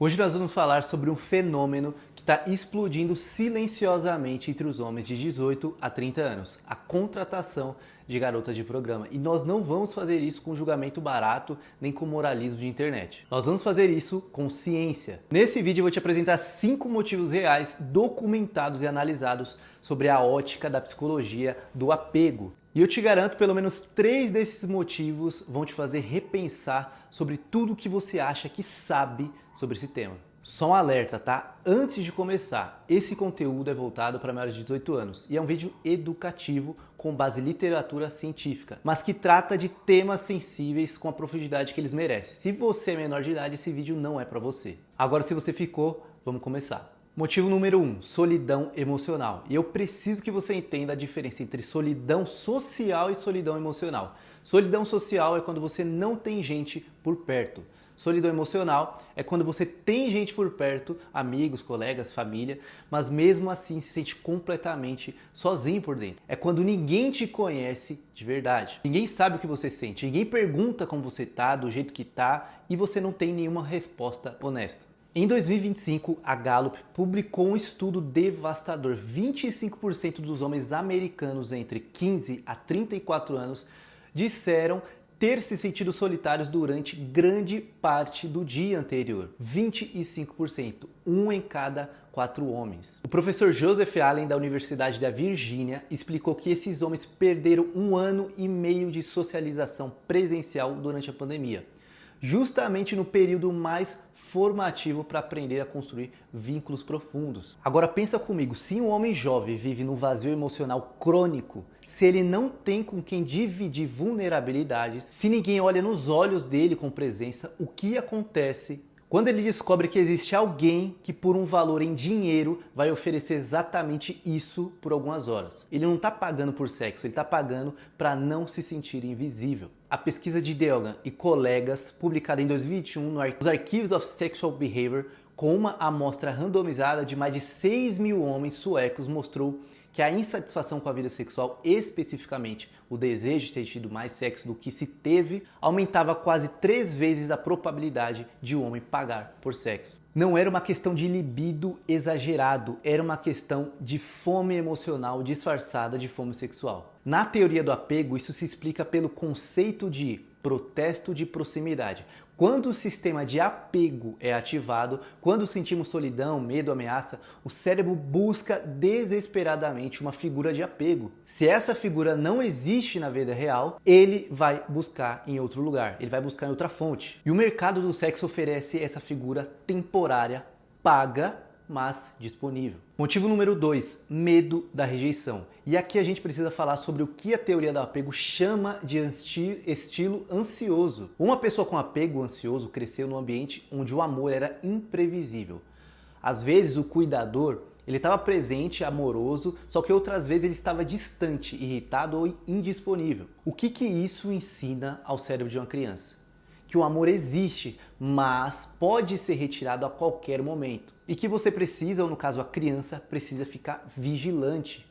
Hoje nós vamos falar sobre um fenômeno que está explodindo silenciosamente entre os homens de 18 a 30 anos, a contratação de garotas de programa. E nós não vamos fazer isso com julgamento barato nem com moralismo de internet. Nós vamos fazer isso com ciência. Nesse vídeo eu vou te apresentar 5 motivos reais, documentados e analisados sobre a ótica da psicologia do apego. E eu te garanto, pelo menos 3 desses motivos vão te fazer repensar sobre tudo que você acha que sabe sobre esse tema. Só um alerta, tá? Antes de começar, esse conteúdo é voltado para maiores de 18 anos e é um vídeo educativo com base em literatura científica, mas que trata de temas sensíveis com a profundidade que eles merecem. Se você é menor de idade, esse vídeo não é para você. Agora, se você ficou, vamos começar. Motivo número 1, solidão emocional. E eu preciso que você entenda a diferença entre solidão social e solidão emocional. Solidão social é quando você não tem gente por perto. Solidão emocional é quando você tem gente por perto, amigos, colegas, família, mas mesmo assim se sente completamente sozinho por dentro. É quando ninguém te conhece de verdade. Ninguém sabe o que você sente, ninguém pergunta como você tá, do jeito que tá, e você não tem nenhuma resposta honesta. Em 2025, a Gallup publicou um estudo devastador. 25% dos homens americanos entre 15 a 34 anos disseram ter se sentido solitários durante grande parte do dia anterior. 25%, 1 em cada 4 homens. O professor Joseph Allen, da Universidade da Virgínia, explicou que esses homens perderam 1 ano e meio de socialização presencial durante a pandemia, justamente no período mais formativo para aprender a construir vínculos profundos. Agora pensa comigo, se um homem jovem vive num vazio emocional crônico, se ele não tem com quem dividir vulnerabilidades, se ninguém olha nos olhos dele com presença, o que acontece quando ele descobre que existe alguém que por um valor em dinheiro vai oferecer exatamente isso por algumas horas? Ele não está pagando por sexo, ele está pagando para não se sentir invisível. A pesquisa de Delgan e colegas, publicada em 2021 nos Archives of Sexual Behavior, com uma amostra randomizada de mais de 6 mil homens suecos, mostrou que a insatisfação com a vida sexual, especificamente o desejo de ter tido mais sexo do que se teve, aumentava quase 3 vezes a probabilidade de o homem pagar por sexo. Não era uma questão de libido exagerado, era uma questão de fome emocional disfarçada de fome sexual. Na teoria do apego, isso se explica pelo conceito de protesto de proximidade. Quando o sistema de apego é ativado, quando sentimos solidão, medo, ameaça, o cérebro busca desesperadamente uma figura de apego. Se essa figura não existe na vida real, ele vai buscar em outro lugar, ele vai buscar em outra fonte. E o mercado do sexo oferece essa figura temporária, paga, mas disponível. Motivo número 2, medo da rejeição. E aqui a gente precisa falar sobre o que a teoria do apego chama de estilo ansioso. Uma pessoa com apego ansioso cresceu num ambiente onde o amor era imprevisível. Às vezes o cuidador, ele estava presente, amoroso, só que outras vezes ele estava distante, irritado ou indisponível. O que isso ensina ao cérebro de uma criança? Que o amor existe, mas pode ser retirado a qualquer momento. E que você precisa, ou no caso a criança, precisa ficar vigilante.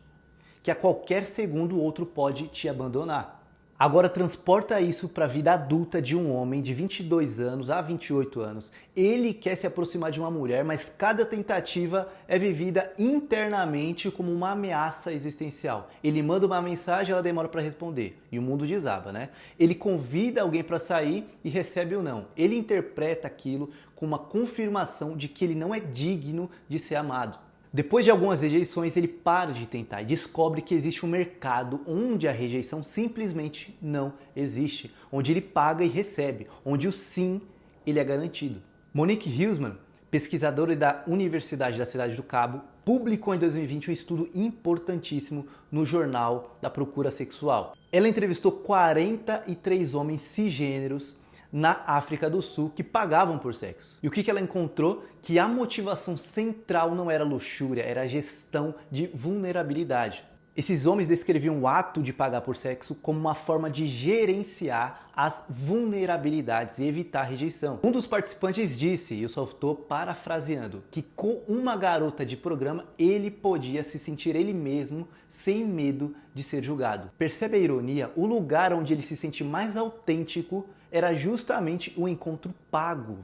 Que a qualquer segundo o outro pode te abandonar. Agora transporta isso para a vida adulta de um homem de 22 anos a 28 anos. Ele quer se aproximar de uma mulher, mas cada tentativa é vivida internamente como uma ameaça existencial. Ele manda uma mensagem, ela demora para responder. E o mundo desaba, né? Ele convida alguém para sair e recebe o não. Ele interpreta aquilo como uma confirmação de que ele não é digno de ser amado. Depois de algumas rejeições, ele para de tentar e descobre que existe um mercado onde a rejeição simplesmente não existe, onde ele paga e recebe, onde o sim ele é garantido. Monique Hillsman, pesquisadora da Universidade da Cidade do Cabo, publicou em 2020 um estudo importantíssimo no Jornal da Procura Sexual. Ela entrevistou 43 homens cisgêneros na África do Sul que pagavam por sexo. E o que ela encontrou? Que a motivação central não era luxúria, era a gestão de vulnerabilidade. Esses homens descreviam o ato de pagar por sexo como uma forma de gerenciar as vulnerabilidades e evitar a rejeição. Um dos participantes disse, e eu só estou parafraseando, que com uma garota de programa ele podia se sentir ele mesmo sem medo de ser julgado. Percebe a ironia? O lugar onde ele se sente mais autêntico era justamente o encontro pago.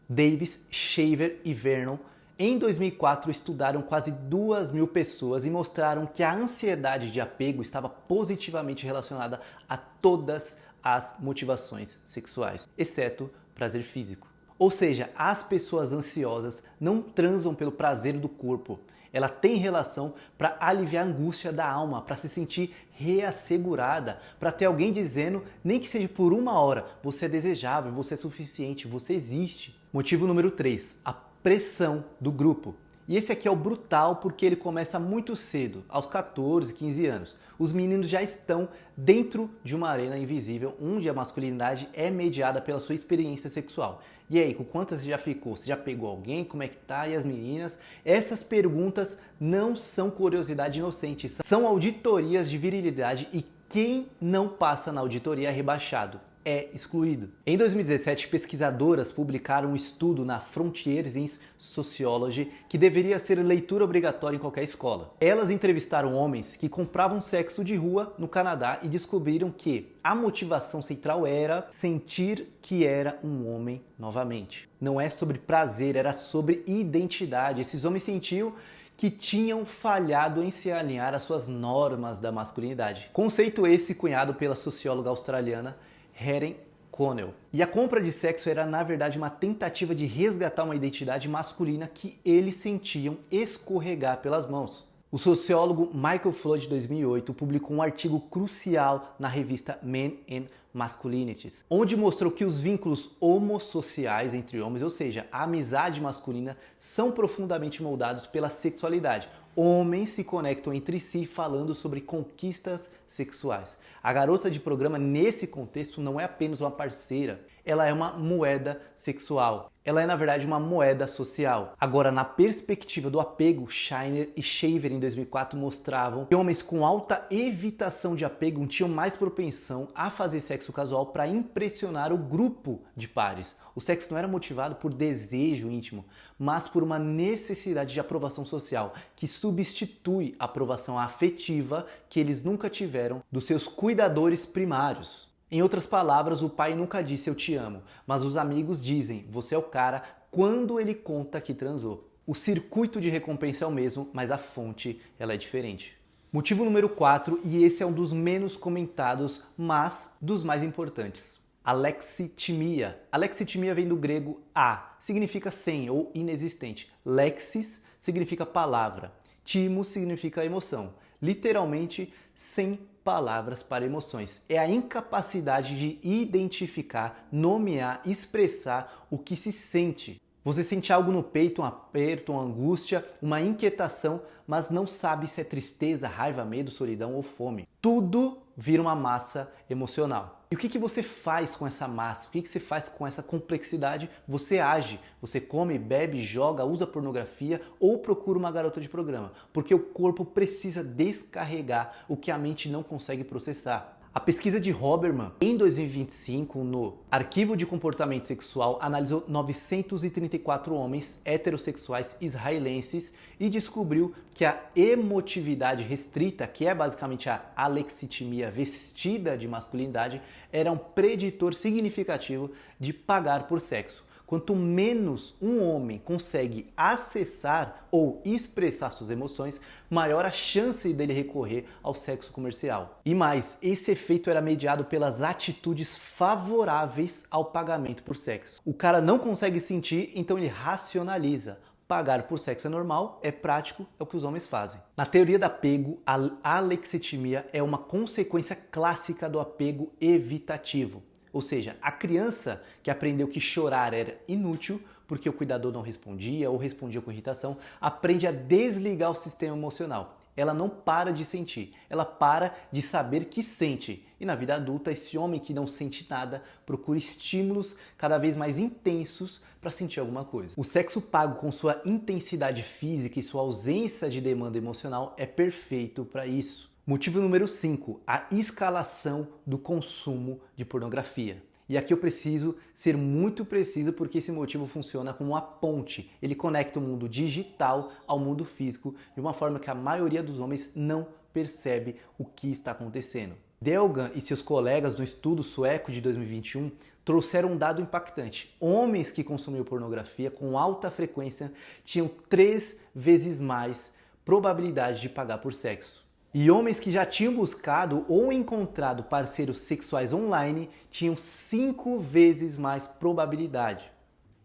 Davis, Shaver e Vernon, em 2004 estudaram quase 2.000 pessoas e mostraram que a ansiedade de apego estava positivamente relacionada a todas as motivações sexuais, exceto prazer físico. Ou seja, as pessoas ansiosas não transam pelo prazer do corpo. Ela tem relação para aliviar a angústia da alma, para se sentir reassegurada, para ter alguém dizendo, nem que seja por 1 hora, você é desejável, você é suficiente, você existe. Motivo número 3, a pressão do grupo. E esse aqui é o brutal porque ele começa muito cedo, aos 14, 15 anos. Os meninos já estão dentro de uma arena invisível onde a masculinidade é mediada pela sua experiência sexual. E aí, com quantas você já ficou? Você já pegou alguém? Como é que tá? E as meninas? Essas perguntas não são curiosidade inocente, são auditorias de virilidade e quem não passa na auditoria é rebaixado. É excluído. Em 2017, pesquisadoras publicaram um estudo na Frontiers in Sociology que deveria ser leitura obrigatória em qualquer escola. Elas entrevistaram homens que compravam sexo de rua no Canadá e descobriram que a motivação central era sentir que era um homem novamente. Não é sobre prazer, era sobre identidade. Esses homens sentiam que tinham falhado em se alinhar às suas normas da masculinidade. Conceito esse cunhado pela socióloga australiana Helen Connell. E a compra de sexo era, na verdade, uma tentativa de resgatar uma identidade masculina que eles sentiam escorregar pelas mãos. O sociólogo Michael Flood, de 2008, publicou um artigo crucial na revista Men and Masculinities, onde mostrou que os vínculos homossociais entre homens, ou seja, a amizade masculina, são profundamente moldados pela sexualidade. Homens se conectam entre si falando sobre conquistas sexuais. A garota de programa, nesse contexto, não é apenas uma parceira, ela é uma moeda sexual. Ela é, na verdade, uma moeda social. Agora, na perspectiva do apego, Shiner e Shaver, em 2004, mostravam que homens com alta evitação de apego tinham mais propensão a fazer sexo casual para impressionar o grupo de pares. O sexo não era motivado por desejo íntimo, mas por uma necessidade de aprovação social, que substitui a aprovação afetiva que eles nunca tiveram dos seus cuidadores primários. Em outras palavras, o pai nunca disse eu te amo, mas os amigos dizem você é o cara quando ele conta que transou. O circuito de recompensa é o mesmo, mas a fonte ela é diferente. Motivo número 4, e esse é um dos menos comentados, mas dos mais importantes. Alexitimia. Alexitimia vem do grego a, significa sem ou inexistente. Lexis significa palavra. Timos significa emoção. Literalmente, sem palavras para emoções. É a incapacidade de identificar, nomear, expressar o que se sente. Você sente algo no peito, um aperto, uma angústia, uma inquietação, mas não sabe se é tristeza, raiva, medo, solidão ou fome. Tudo vira uma massa emocional. E o que você faz com essa massa? O que você faz com essa complexidade? Você age, você come, bebe, joga, usa pornografia ou procura uma garota de programa, porque o corpo precisa descarregar o que a mente não consegue processar. A pesquisa de Hoberman, em 2025, no Arquivo de Comportamento Sexual, analisou 934 homens heterossexuais israelenses e descobriu que a emotividade restrita, que é basicamente a alexitimia vestida de masculinidade, era um preditor significativo de pagar por sexo. Quanto menos um homem consegue acessar ou expressar suas emoções, maior a chance dele recorrer ao sexo comercial. E mais, esse efeito era mediado pelas atitudes favoráveis ao pagamento por sexo. O cara não consegue sentir, então ele racionaliza. Pagar por sexo é normal, é prático, é o que os homens fazem. Na teoria do apego, a alexitimia é uma consequência clássica do apego evitativo. Ou seja, a criança que aprendeu que chorar era inútil porque o cuidador não respondia ou respondia com irritação, aprende a desligar o sistema emocional. Ela não para de sentir, ela para de saber que sente. E na vida adulta, esse homem que não sente nada procura estímulos cada vez mais intensos para sentir alguma coisa. O sexo pago, com sua intensidade física e sua ausência de demanda emocional, é perfeito para isso. Motivo número 5, a escalação do consumo de pornografia. E aqui eu preciso ser muito preciso porque esse motivo funciona como uma ponte. Ele conecta o mundo digital ao mundo físico de uma forma que a maioria dos homens não percebe o que está acontecendo. Delgan e seus colegas do estudo sueco de 2021 trouxeram um dado impactante. Homens que consumiam pornografia com alta frequência tinham 3 vezes mais probabilidade de pagar por sexo. E homens que já tinham buscado ou encontrado parceiros sexuais online tinham 5 vezes mais probabilidade.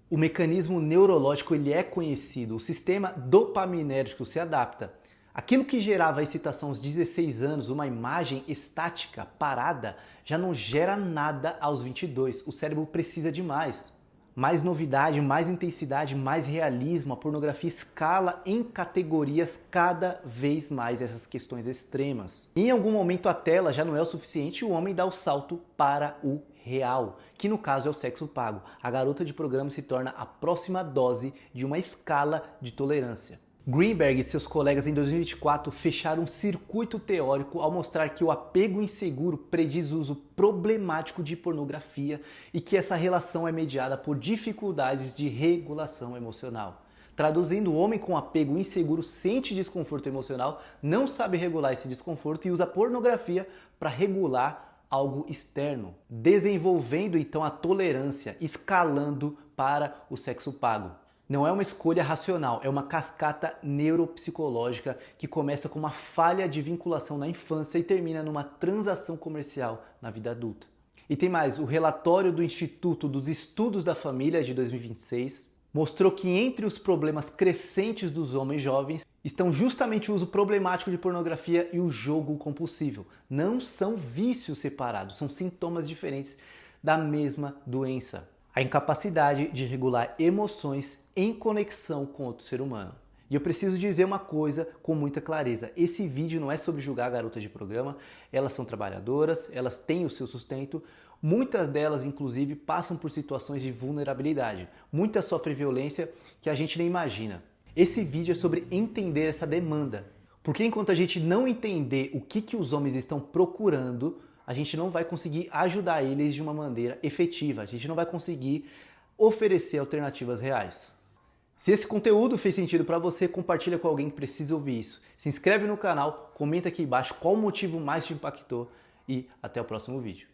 O mecanismo neurológico ele é conhecido, o sistema dopaminérgico se adapta. Aquilo que gerava excitação aos 16 anos, uma imagem estática, parada, já não gera nada aos 22. O cérebro precisa de mais. Mais novidade, mais intensidade, mais realismo. A pornografia escala em categorias cada vez mais essas questões extremas. Em algum momento a tela já não é o suficiente e o homem dá o salto para o real, que no caso é o sexo pago. A garota de programa se torna a próxima dose de uma escala de tolerância. Greenberg e seus colegas em 2024 fecharam um circuito teórico ao mostrar que o apego inseguro prediz o uso problemático de pornografia e que essa relação é mediada por dificuldades de regulação emocional. Traduzindo, o homem com apego inseguro sente desconforto emocional, não sabe regular esse desconforto e usa a pornografia para regular algo externo, desenvolvendo então a tolerância, escalando para o sexo pago. Não é uma escolha racional, é uma cascata neuropsicológica que começa com uma falha de vinculação na infância e termina numa transação comercial na vida adulta. E tem mais, o relatório do Instituto dos Estudos da Família de 2026 mostrou que entre os problemas crescentes dos homens jovens estão justamente o uso problemático de pornografia e o jogo compulsivo. Não são vícios separados, são sintomas diferentes da mesma doença. A incapacidade de regular emoções em conexão com outro ser humano. E eu preciso dizer uma coisa com muita clareza. Esse vídeo não é sobre julgar garotas de programa. Elas são trabalhadoras, elas têm o seu sustento. Muitas delas, inclusive, passam por situações de vulnerabilidade. Muitas sofrem violência que a gente nem imagina. Esse vídeo é sobre entender essa demanda. Porque enquanto a gente não entender o que os homens estão procurando, a gente não vai conseguir ajudar eles de uma maneira efetiva, a gente não vai conseguir oferecer alternativas reais. Se esse conteúdo fez sentido para você, compartilha com alguém que precisa ouvir isso. Se inscreve no canal, comenta aqui embaixo qual motivo mais te impactou e até o próximo vídeo.